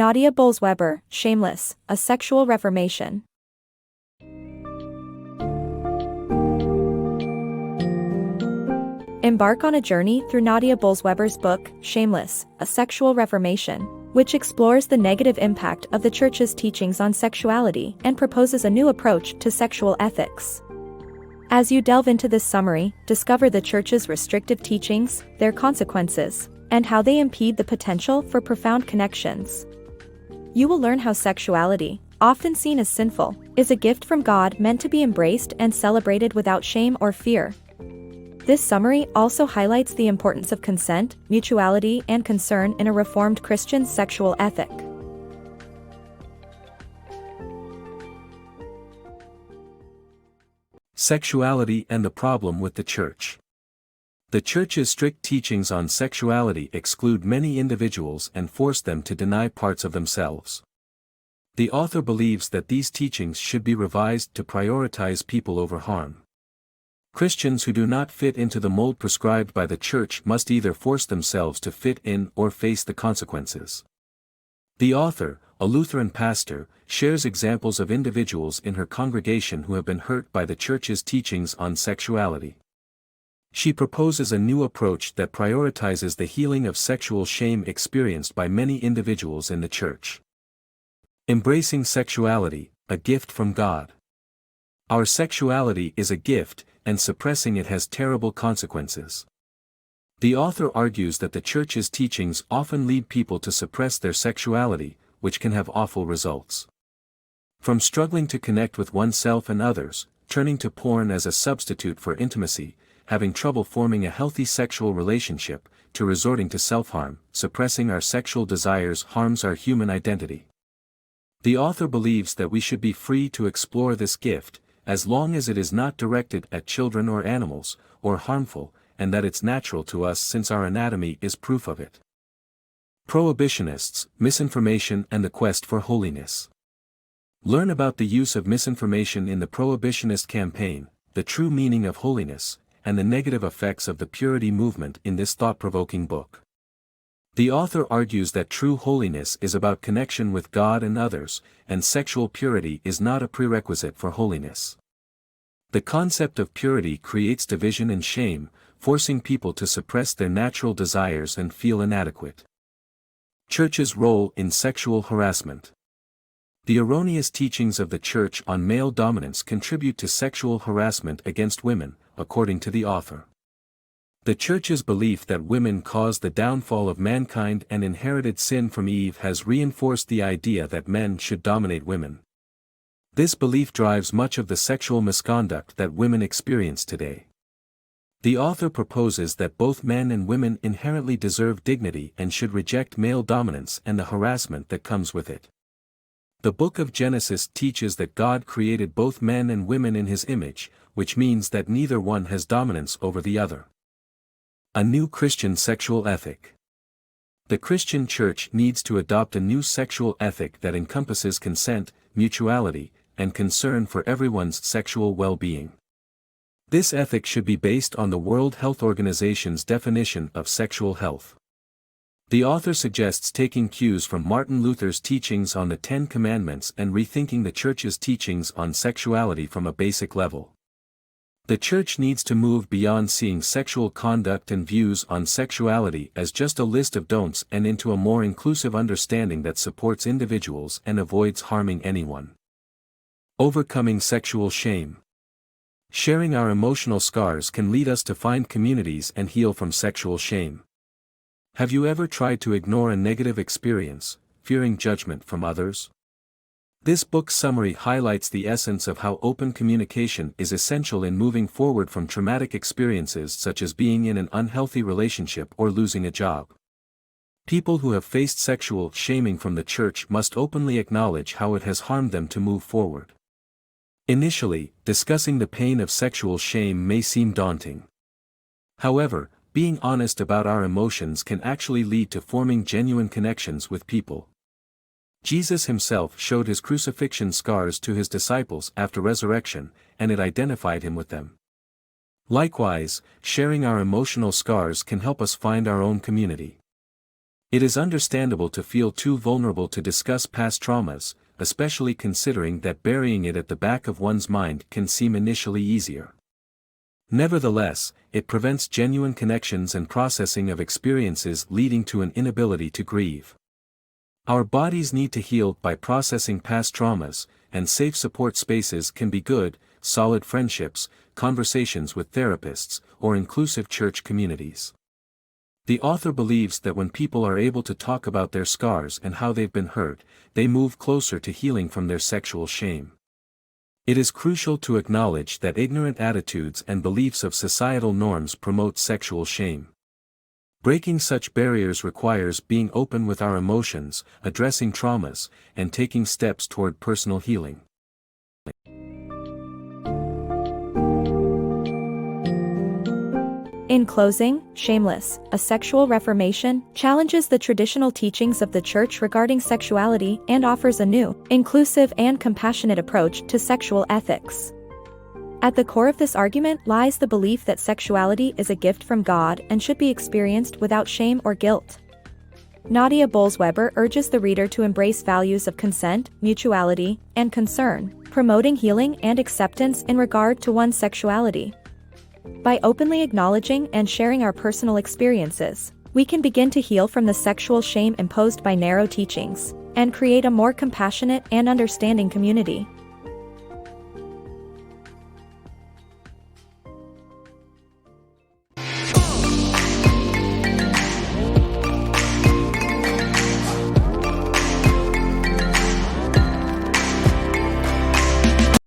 Nadia Bolz-Weber, Shameless, A Sexual Reformation. Embark on a journey through Nadia Bolz-Weber's book, Shameless, A Sexual Reformation, which explores the negative impact of the Church's teachings on sexuality and proposes a new approach to sexual ethics. As you delve into this summary, discover the Church's restrictive teachings, their consequences, and how they impede the potential for profound connections. You will learn how sexuality, often seen as sinful, is a gift from God meant to be embraced and celebrated without shame or fear. This summary also highlights the importance of consent, mutuality, and concern in a Reformed Christian sexual ethic. Sexuality and the problem with the Church. The Church's strict teachings on sexuality exclude many individuals and force them to deny parts of themselves. The author believes that these teachings should be revised to prioritize people over harm. Christians who do not fit into the mold prescribed by the Church must either force themselves to fit in or face the consequences. The author, a Lutheran pastor, shares examples of individuals in her congregation who have been hurt by the Church's teachings on sexuality. She proposes a new approach that prioritizes the healing of sexual shame experienced by many individuals in the Church. Embracing sexuality, a gift from God. Our sexuality is a gift, and suppressing it has terrible consequences. The author argues that the Church's teachings often lead people to suppress their sexuality, which can have awful results. From struggling to connect with oneself and others, turning to porn as a substitute for intimacy, having trouble forming a healthy sexual relationship, to resorting to self-harm, suppressing our sexual desires harms our human identity. The author believes that we should be free to explore this gift, as long as it is not directed at children or animals, or harmful, and that it's natural to us since our anatomy is proof of it. Prohibitionists, Misinformation and the Quest for Holiness. Learn about the use of misinformation in the Prohibitionist campaign, the true meaning of holiness, and the negative effects of the purity movement in this thought-provoking book. The author argues that true holiness is about connection with God and others, and sexual purity is not a prerequisite for holiness. The concept of purity creates division and shame, forcing people to suppress their natural desires and feel inadequate. Church's role in sexual harassment. The erroneous teachings of the Church on male dominance contribute to sexual harassment against women, according to the author. The Church's belief that women caused the downfall of mankind and inherited sin from Eve has reinforced the idea that men should dominate women. This belief drives much of the sexual misconduct that women experience today. The author proposes that both men and women inherently deserve dignity and should reject male dominance and the harassment that comes with it. The book of Genesis teaches that God created both men and women in His image, which means that neither one has dominance over the other. A new Christian sexual ethic. The Christian Church needs to adopt a new sexual ethic that encompasses consent, mutuality, and concern for everyone's sexual well-being. This ethic should be based on the World Health Organization's definition of sexual health. The author suggests taking cues from Martin Luther's teachings on the Ten Commandments and rethinking the Church's teachings on sexuality from a basic level. The Church needs to move beyond seeing sexual conduct and views on sexuality as just a list of don'ts and into a more inclusive understanding that supports individuals and avoids harming anyone. Overcoming sexual shame. Sharing our emotional scars can lead us to find communities and heal from sexual shame. Have you ever tried to ignore a negative experience, fearing judgment from others? This book's summary highlights the essence of how open communication is essential in moving forward from traumatic experiences such as being in an unhealthy relationship or losing a job. People who have faced sexual shaming from the Church must openly acknowledge how it has harmed them to move forward. Initially, discussing the pain of sexual shame may seem daunting. However, being honest about our emotions can actually lead to forming genuine connections with people. Jesus himself showed his crucifixion scars to his disciples after resurrection, and it identified him with them. Likewise, sharing our emotional scars can help us find our own community. It is understandable to feel too vulnerable to discuss past traumas, especially considering that burying it at the back of one's mind can seem initially easier. Nevertheless, it prevents genuine connections and processing of experiences, leading to an inability to grieve. Our bodies need to heal by processing past traumas, and safe support spaces can be good, solid friendships, conversations with therapists, or inclusive church communities. The author believes that when people are able to talk about their scars and how they've been hurt, they move closer to healing from their sexual shame. It is crucial to acknowledge that ignorant attitudes and beliefs of societal norms promote sexual shame. Breaking such barriers requires being open with our emotions, addressing traumas, and taking steps toward personal healing. In closing, Shameless, A Sexual Reformation, challenges the traditional teachings of the Church regarding sexuality and offers a new, inclusive and compassionate approach to sexual ethics. At the core of this argument lies the belief that sexuality is a gift from God and should be experienced without shame or guilt. Nadia Bolz-Weber urges the reader to embrace values of consent, mutuality, and concern, promoting healing and acceptance in regard to one's sexuality. By openly acknowledging and sharing our personal experiences, we can begin to heal from the sexual shame imposed by narrow teachings, and create a more compassionate and understanding community.